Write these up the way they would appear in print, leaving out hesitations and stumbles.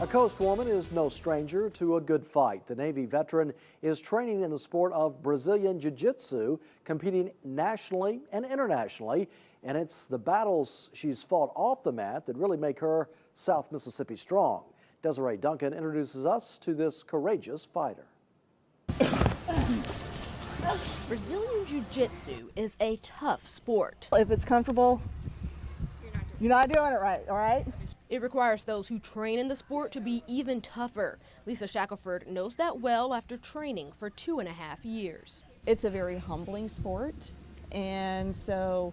A coast woman is no stranger to a good fight. The Navy veteran is training in the sport of Brazilian Jiu-Jitsu, competing nationally and internationally. And it's the battles she's fought off the mat that really make her South Mississippi strong. Desiree Duncan introduces us to this courageous fighter. Brazilian Jiu-Jitsu is a tough sport. If it's comfortable, you're not doing it right, all right? It requires those who train in the sport to be even tougher. Lisa Shackelford knows that well after training for 2.5 years. It's a very humbling sport, and so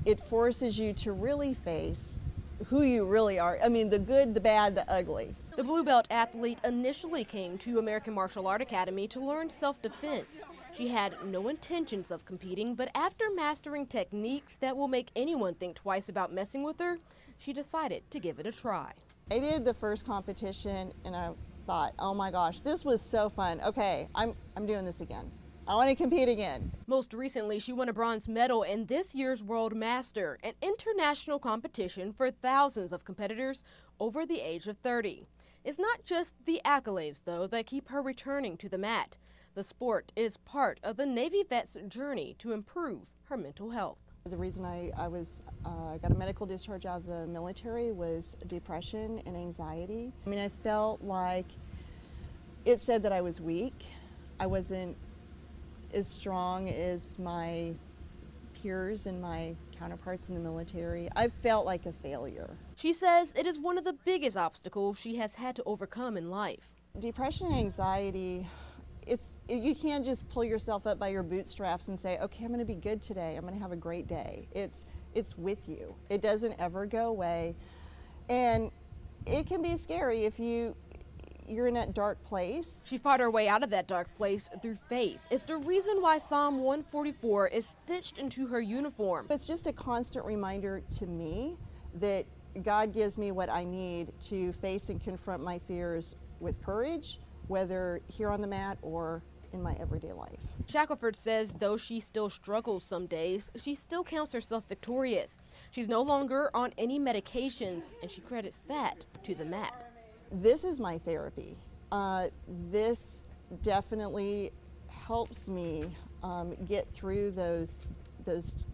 it forces you to really face who you really are. I mean, the good, the bad, the ugly. The blue belt athlete initially came to American Martial Art Academy to learn self-defense. She had no intentions of competing, but after mastering techniques that will make anyone think twice about messing with her, she decided to give it a try. I did the first competition and I thought, oh my gosh, this was so fun. Okay, I'm doing this again. I want to compete again. Most recently, she won a bronze medal in this year's World Master, an international competition for thousands of competitors over the age of 30. It's not just the accolades, though, that keep her returning to the mat. The sport is part of the Navy vet's journey to improve her mental health. The reason I got a medical discharge out of the military was depression and anxiety. I mean, I felt like it said that I was weak. I wasn't as strong as my peers and my counterparts in the military. I felt like a failure. She says it is one of the biggest obstacles she has had to overcome in life. Depression and anxiety, you can't just pull yourself up by your bootstraps and say, okay, I'm going to be good today. I'm going to have a great day. It's with you. It doesn't ever go away. And it can be scary if you're in that dark place. She fought her way out of that dark place through faith. It's the reason why Psalm 144 is stitched into her uniform. It's just a constant reminder to me that God gives me what I need to face and confront my fears with courage, whether here on the mat or in my everyday life. Shackelford says though she still struggles some days, she still counts herself victorious. She's no longer on any medications, and she credits that to the mat. This is my therapy. This definitely helps me get through those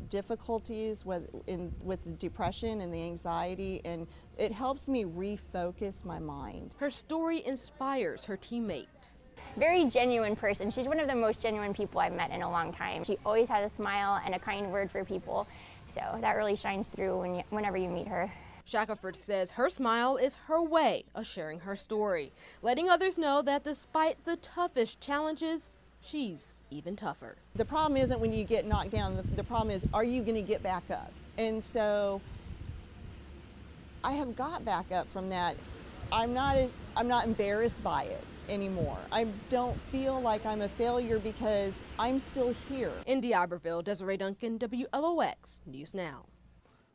difficulties with the depression and the anxiety, and it helps me refocus my mind. Her story inspires her teammates. Very genuine person. She's one of the most genuine people I've met in a long time. She always has a smile and a kind word for people, so that really shines through whenever you meet her. Shackelford says her smile is her way of sharing her story, letting others know that despite the toughest challenges, she's even tougher. The problem isn't when you get knocked down, the problem is, are you going to get back up? And so I have got back up from that. I'm not embarrassed by it anymore. I don't feel like I'm a failure because I'm still here. In D'Iberville, Desiree Duncan, WLOX News Now.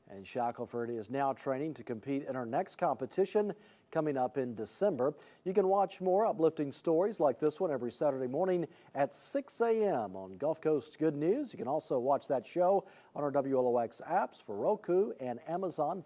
And Shackelford is now training to compete in her next competition coming up in December. You can watch more uplifting stories like this one every Saturday morning at 6 a.m. on Gulf Coast Good News. You can also watch that show on our WLOX apps for Roku and Amazon